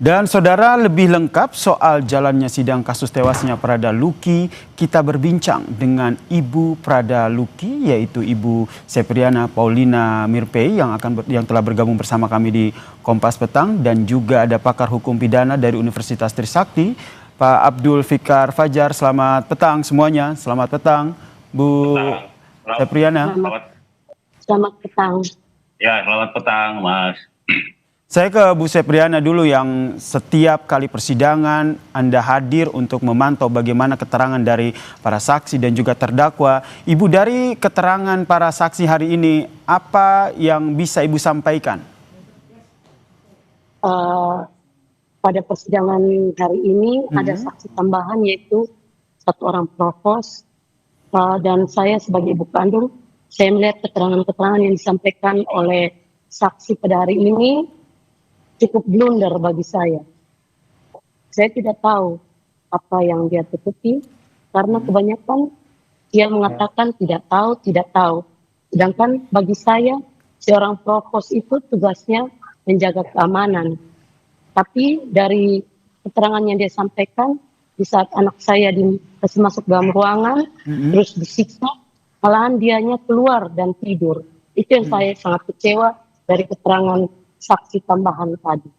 Dan saudara, lebih lengkap soal jalannya sidang kasus tewasnya Prada Luki, kita berbincang dengan Ibu Prada Luki, yaitu Ibu Sepriana Paulina Mirpei yang telah bergabung bersama kami di Kompas Petang, dan juga ada pakar hukum pidana dari Universitas Trisakti, Pak Abdul Fikar Fajar. Selamat petang semuanya. Selamat petang, Bu Petang. Sepriana. Selamat petang. Ya, selamat petang, Mas. Saya ke Bu Sepriana dulu, yang setiap kali persidangan Anda hadir untuk memantau bagaimana keterangan dari para saksi dan juga terdakwa. Ibu, dari keterangan para saksi hari ini, apa yang bisa Ibu sampaikan? Pada persidangan hari ini ada saksi tambahan, yaitu satu orang provos, dan saya sebagai ibu kandung, saya melihat keterangan-keterangan yang disampaikan oleh saksi pada hari ini cukup blunder bagi saya. Saya tidak tahu apa yang dia tutupi, karena kebanyakan dia mengatakan tidak tahu. Sedangkan bagi saya, seorang provos itu tugasnya menjaga keamanan. Tapi dari keterangan yang dia sampaikan, di saat anak saya dikasih masuk dalam ruangan, terus disiksa, malahan dianya keluar dan tidur. Itu yang saya sangat kecewa dari keterangan saksi tambahan tadi.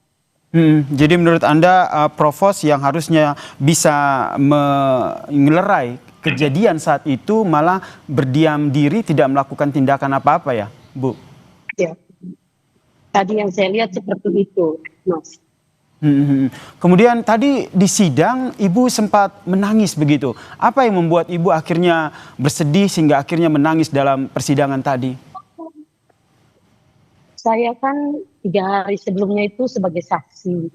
Jadi menurut Anda, provos yang harusnya bisa mengelerai kejadian saat itu malah berdiam diri, tidak melakukan tindakan apa-apa ya, Bu? Ya, tadi yang saya lihat seperti itu, Mas. Kemudian tadi di sidang Ibu sempat menangis begitu. Apa yang membuat Ibu akhirnya bersedih sehingga akhirnya menangis dalam persidangan tadi? Saya kan 3 hari sebelumnya itu sebagai saksi.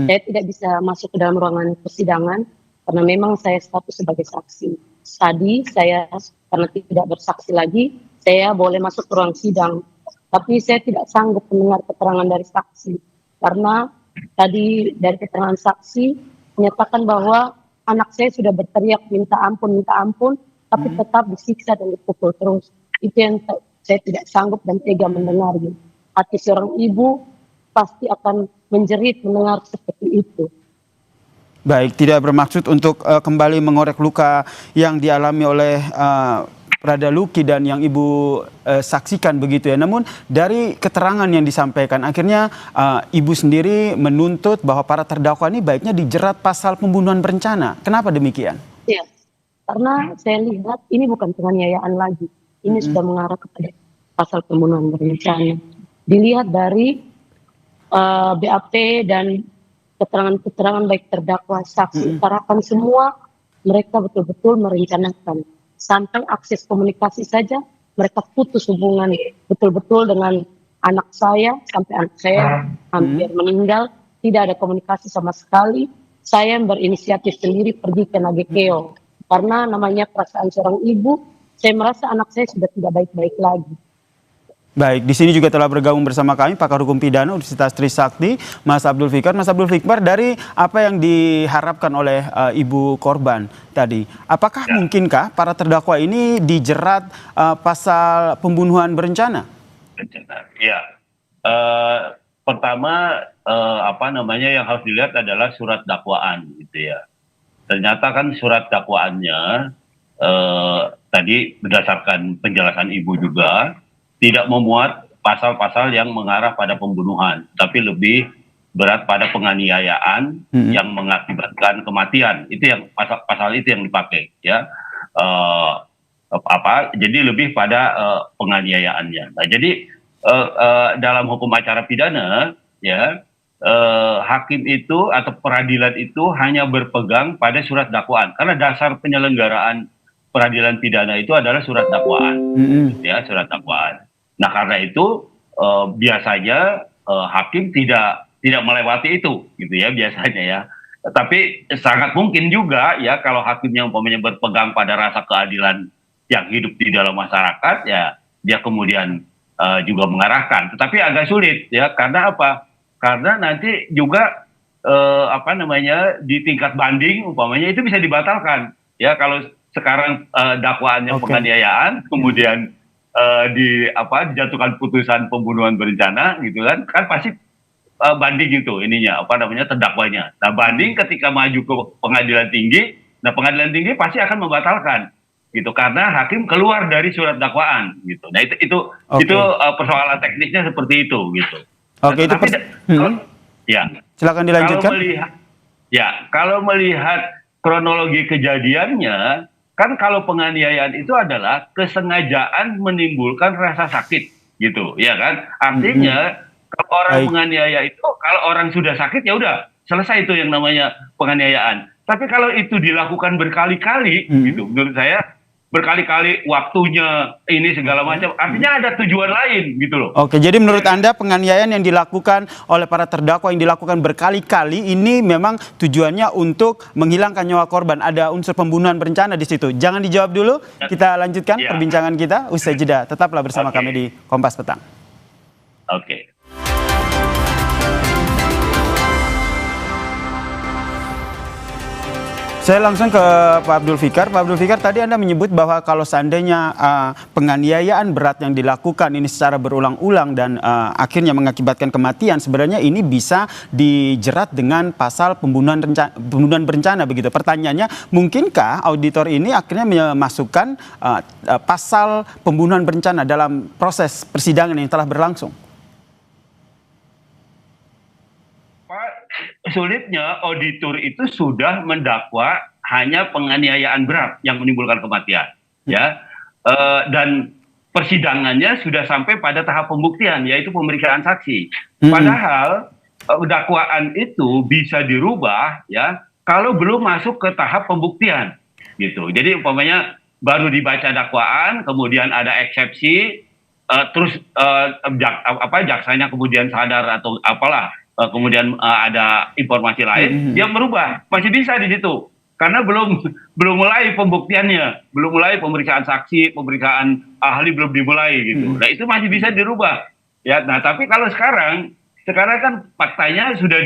Saya tidak bisa masuk ke dalam ruangan persidangan karena memang saya status sebagai saksi. Tadi saya karena tidak bersaksi lagi, saya boleh masuk ke ruang sidang. Tapi saya tidak sanggup mendengar keterangan dari saksi. Karena tadi dari keterangan saksi menyatakan bahwa anak saya sudah berteriak minta ampun, tapi tetap disiksa dan dipukul terus. Itu yang saya tidak sanggup dan tega mendengar. Hati seorang ibu pasti akan menjerit mendengar seperti itu. Baik, tidak bermaksud untuk kembali mengorek luka yang dialami oleh Prada Luki dan yang Ibu saksikan begitu ya. Namun dari keterangan yang disampaikan, akhirnya Ibu sendiri menuntut bahwa para terdakwa ini baiknya dijerat pasal pembunuhan berencana. Kenapa demikian? Ya, karena saya lihat ini bukan penganiayaan lagi. Ini sudah mengarah kepada pasal pembunuhan berencana. Dilihat dari BAP dan keterangan-keterangan baik terdakwa, saksi, utarakan semua, mereka betul-betul merencanakan. Sampai akses komunikasi saja, mereka putus hubungan betul-betul dengan anak saya, sampai anak saya hampir meninggal, tidak ada komunikasi sama sekali. Saya berinisiatif sendiri pergi ke Nagekeo, karena namanya perasaan seorang ibu, saya merasa anak saya sudah tidak baik-baik lagi. Baik, di sini juga telah bergabung bersama kami pakar hukum pidana Universitas Trisakti, Mas Abdul Fikar. Mas Abdul Fikar, dari apa yang diharapkan oleh ibu korban tadi, apakah mungkinkah para terdakwa ini dijerat pasal pembunuhan berencana? Ya, pertama yang harus dilihat adalah surat dakwaan, gitu ya. Ternyata kan surat dakwaannya tadi berdasarkan penjelasan ibu juga tidak memuat pasal-pasal yang mengarah pada pembunuhan, tapi lebih berat pada penganiayaan yang mengakibatkan kematian. Itu yang pasal itu yang dipakai, ya. Jadi lebih pada penganiayaannya. Nah, jadi dalam hukum acara pidana, ya, hakim itu atau peradilan itu hanya berpegang pada surat dakwaan, karena dasar penyelenggaraan peradilan pidana itu adalah surat dakwaan, ya, surat dakwaan. Nah, karena itu biasanya hakim tidak melewati itu, gitu ya, biasanya ya. Tapi sangat mungkin juga ya kalau hakim yang umpamanya berpegang pada rasa keadilan yang hidup di dalam masyarakat, ya dia kemudian juga mengarahkan. Tetapi agak sulit ya, karena apa? Karena nanti juga di tingkat banding umpamanya itu bisa dibatalkan ya, kalau sekarang dakwaannya penganiayaan, kemudian dijatuhkan putusan pembunuhan berencana, gitu kan pasti banding itu ininya apa namanya terdakwanya. Nah banding ketika maju ke pengadilan tinggi, nah pengadilan tinggi pasti akan membatalkan gitu karena hakim keluar dari surat dakwaan gitu. Nah itu persoalan teknisnya seperti itu gitu. Oke, itu ya. Silakan dilanjutkan. Kalau melihat kronologi kejadiannya, kan kalau penganiayaan itu adalah kesengajaan menimbulkan rasa sakit gitu, ya kan? Artinya kalau orang menganiaya itu, kalau orang sudah sakit ya udah selesai itu yang namanya penganiayaan. Tapi kalau itu dilakukan berkali-kali, gitu, menurut saya berkali-kali waktunya ini segala macam, artinya ada tujuan lain gitu loh. Oke, jadi menurut Anda penganiayaan yang dilakukan oleh para terdakwa yang dilakukan berkali-kali ini memang tujuannya untuk menghilangkan nyawa korban. Ada unsur pembunuhan berencana di situ. Jangan dijawab dulu, kita lanjutkan perbincangan kita usai jeda. Tetaplah bersama kami di Kompas Petang. Oke. Saya langsung ke Pak Abdul Fikar. Pak Abdul Fikar, tadi Anda menyebut bahwa kalau seandainya penganiayaan berat yang dilakukan ini secara berulang-ulang dan akhirnya mengakibatkan kematian, sebenarnya ini bisa dijerat dengan pasal pembunuhan berencana begitu. Pertanyaannya, mungkinkah auditor ini akhirnya memasukkan pasal pembunuhan berencana dalam proses persidangan yang telah berlangsung? Sulitnya auditor itu sudah mendakwa hanya penganiayaan berat yang menimbulkan kematian, ya, dan persidangannya sudah sampai pada tahap pembuktian yaitu pemeriksaan saksi. Padahal dakwaan itu bisa dirubah, ya, kalau belum masuk ke tahap pembuktian, gitu. Jadi umpamanya baru dibaca dakwaan, kemudian ada eksepsi, terus jaksanya kemudian sadar atau apalah. Kemudian ada informasi lain, dia merubah, masih bisa di situ, karena belum mulai pembuktiannya, belum mulai pemeriksaan saksi, pemeriksaan ahli belum dimulai gitu. Nah itu masih bisa dirubah, ya. Nah tapi kalau sekarang kan faktanya sudah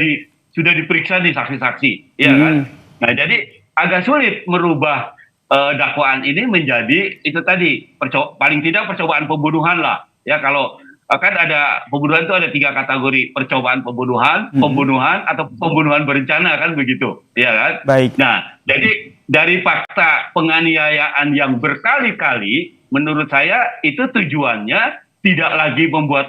diperiksa di saksi-saksi, ya kan. Nah jadi agak sulit merubah dakwaan ini menjadi itu tadi paling tidak percobaan pembunuhan lah, ya. Kalau kan ada pembunuhan itu ada 3 kategori, percobaan pembunuhan, pembunuhan atau pembunuhan berencana, kan begitu, ya kan? Baik. Nah, jadi dari fakta penganiayaan yang berkali-kali, menurut saya itu tujuannya tidak lagi membuat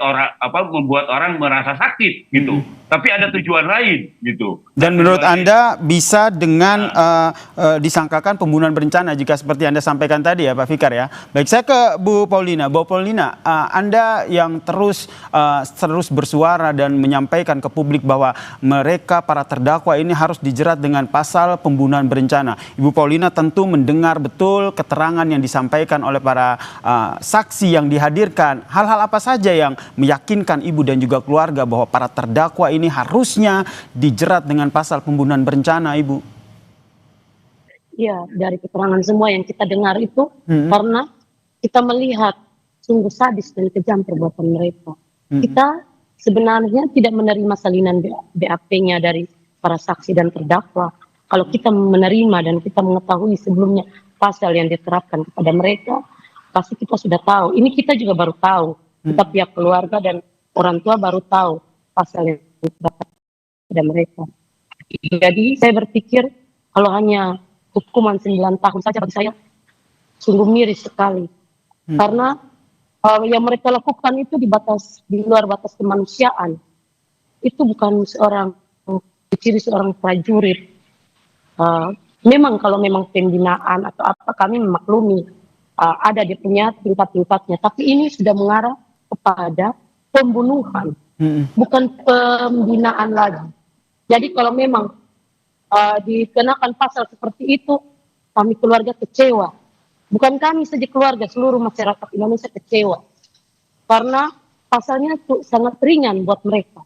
orang merasa sakit gitu, tapi ada tujuan lain gitu. Dan menurut Anda bisa dengan disangkakan pembunuhan berencana jika seperti Anda sampaikan tadi ya Pak Fikar ya. Baik, saya ke Bu Paulina. Bu Paulina, Anda yang terus bersuara dan menyampaikan ke publik bahwa mereka para terdakwa ini harus dijerat dengan pasal pembunuhan berencana. Ibu Paulina tentu mendengar betul keterangan yang disampaikan oleh para saksi yang dihadirkan. Hal-hal apa saja yang meyakinkan Ibu dan juga keluarga bahwa para terdakwa ini harusnya dijerat dengan pasal pembunuhan berencana, Ibu? Ya, dari keterangan semua yang kita dengar itu, karena kita melihat sungguh sadis dan kejam perbuatan mereka. Kita sebenarnya tidak menerima salinan BAP-nya dari para saksi dan terdakwa. Kalau kita menerima dan kita mengetahui sebelumnya pasal yang diterapkan kepada mereka, pasti kita sudah tahu. Ini kita juga baru tahu. Kita pihak keluarga dan orang tua baru tahu pasal yang diterapkan kepada mereka. Jadi saya berpikir kalau hanya hukuman 9 tahun saja bagi saya sungguh miris sekali. Karena yang mereka lakukan itu di luar batas kemanusiaan. Itu bukan ciri seorang prajurit. Memang kalau memang pembinaan atau apa kami memaklumi ada dia punya tingkat-tingkatnya, tapi ini sudah mengarah kepada pembunuhan, bukan pembinaan lagi. Jadi kalau memang dikenakan pasal seperti itu, kami keluarga kecewa. Bukan kami saja keluarga, seluruh masyarakat Indonesia kecewa. Karena pasalnya itu sangat ringan buat mereka.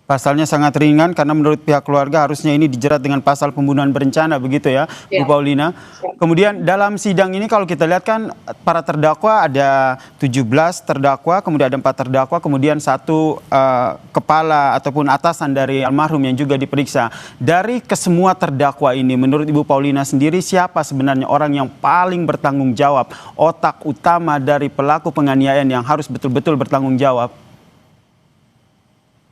Pasalnya sangat ringan karena menurut pihak keluarga harusnya ini dijerat dengan pasal pembunuhan berencana, begitu ya, Bu Paulina. Kemudian dalam sidang ini kalau kita lihat kan para terdakwa ada 17 terdakwa, kemudian ada 4 terdakwa, kemudian 1 kepala ataupun atasan dari almarhum yang juga diperiksa. Dari kesemua terdakwa ini menurut Ibu Paulina sendiri siapa sebenarnya orang yang paling bertanggung jawab, otak utama dari pelaku penganiayaan yang harus betul-betul bertanggung jawab?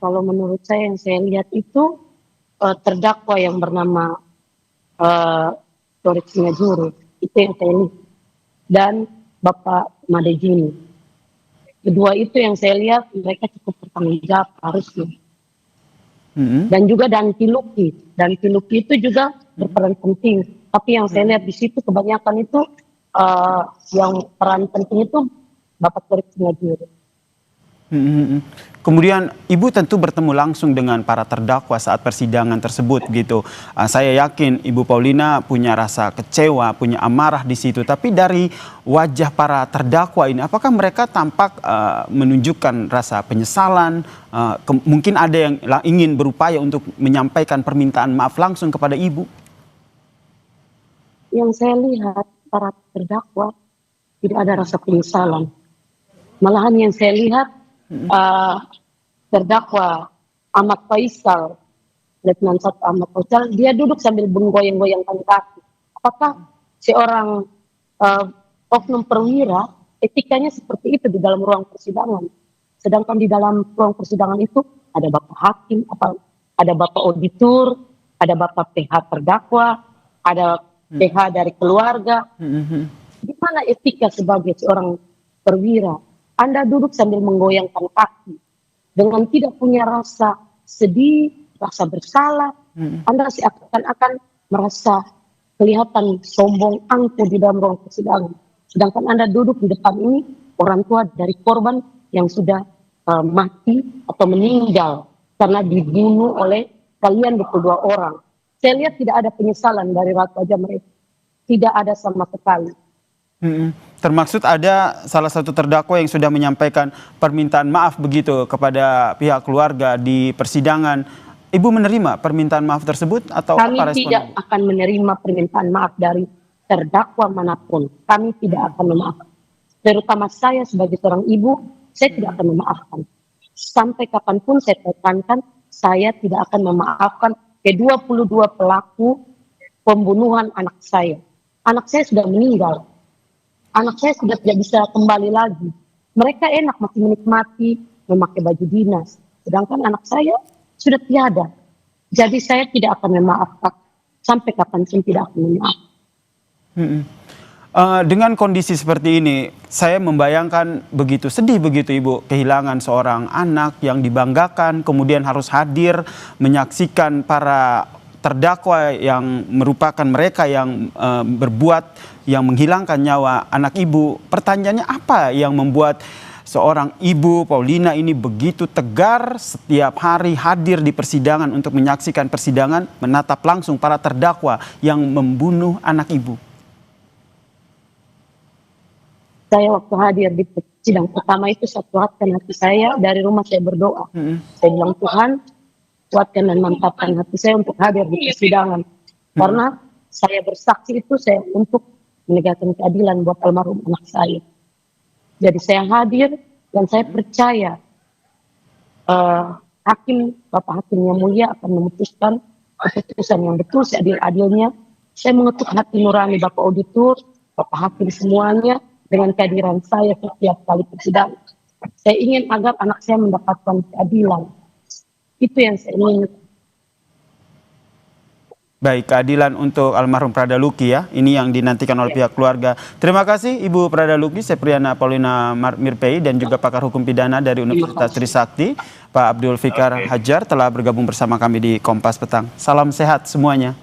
kalau menurut saya yang saya lihat itu terdakwa yang bernama Torik Singajuru, itu yang saya lihat, dan Bapak Madejini. Kedua itu yang saya lihat mereka cukup bertanggung jawab harusnya. Dan juga Danti Luki itu juga berperan penting. Tapi yang saya lihat di situ kebanyakan itu yang peran penting itu Bapak Torik Singajuru. Kemudian Ibu tentu bertemu langsung dengan para terdakwa saat persidangan tersebut gitu. Saya yakin Ibu Paulina punya rasa kecewa, punya amarah di situ. Tapi dari wajah para terdakwa ini, apakah mereka tampak menunjukkan rasa penyesalan? Mungkin ada yang ingin berupaya untuk menyampaikan permintaan maaf langsung kepada Ibu? Yang saya lihat para terdakwa tidak ada rasa penyesalan. Malahan yang saya lihat terdakwa Ahmad Faisal, Letnan 1 Ahmad Faisal, dia duduk sambil menggoyang-goyangkan kaki. Apakah seorang oknum perwira etikanya seperti itu di dalam ruang persidangan? Sedangkan di dalam ruang persidangan itu ada Bapak Hakim, ada Bapak Auditor, ada Bapak PH terdakwa, ada PH dari keluarga. Di mana etika sebagai seorang perwira? Anda duduk sambil menggoyangkan kaki dengan tidak punya rasa sedih, rasa bersalah. Anda seakan-akan merasa kelihatan sombong angkuh di dalam ruang persidangan. Sedangkan Anda duduk di depan ini orang tua dari korban yang sudah mati atau meninggal karena dibunuh oleh kalian 22 orang. Saya lihat tidak ada penyesalan dari wajah mereka. Tidak ada sama sekali. Termaksud ada salah satu terdakwa yang sudah menyampaikan permintaan maaf begitu kepada pihak keluarga di persidangan. Ibu menerima permintaan maaf tersebut atau kami apa respon tidak Ibu? akan menerima permintaan maaf dari terdakwa manapun. Kami tidak akan memaafkan. Terutama saya sebagai seorang ibu, saya tidak akan memaafkan. Sampai kapanpun saya tekankan, saya tidak akan memaafkan ke-22 pelaku pembunuhan anak saya. Anak saya sudah meninggal. Anak saya sudah tidak bisa kembali lagi. Mereka enak masih menikmati memakai baju dinas. Sedangkan anak saya sudah tiada. Jadi saya tidak akan memaafkan. Sampai kapanpun tidak akan memaafkan. Dengan kondisi seperti ini, saya membayangkan begitu sedih begitu Ibu, kehilangan seorang anak yang dibanggakan, kemudian harus hadir menyaksikan para terdakwa yang merupakan mereka yang berbuat yang menghilangkan nyawa anak Ibu. Pertanyaannya apa yang membuat seorang Ibu Paulina ini begitu tegar setiap hari hadir di persidangan untuk menyaksikan persidangan, menatap langsung para terdakwa yang membunuh anak Ibu? Saya waktu hadir di sidang pertama itu saya kuatkan hati saya, dari rumah saya berdoa. Saya bilang, Tuhan, kuatkan dan mantapkan hati saya untuk hadir di persidangan. Karena saya bersaksi itu saya untuk menegakkan keadilan buat almarhum anak saya. Jadi saya hadir dan saya percaya Bapak Hakim yang mulia akan memutuskan keputusan yang betul seadil-adilnya. Saya mengetuk hati nurani Bapak Auditor, Bapak Hakim semuanya, dengan kehadiran saya setiap kali persidangan. Saya ingin agar anak saya mendapatkan keadilan. Itu yang saya ingin. Baik, keadilan untuk almarhum Prada Luki ya. Ini yang dinantikan oleh pihak keluarga. Terima kasih Ibu Prada Luki, Sepriana Paulina Mirpei, dan juga pakar hukum pidana dari Universitas Trisakti, Pak Abdul Fikar Hajar, telah bergabung bersama kami di Kompas Petang. Salam sehat semuanya.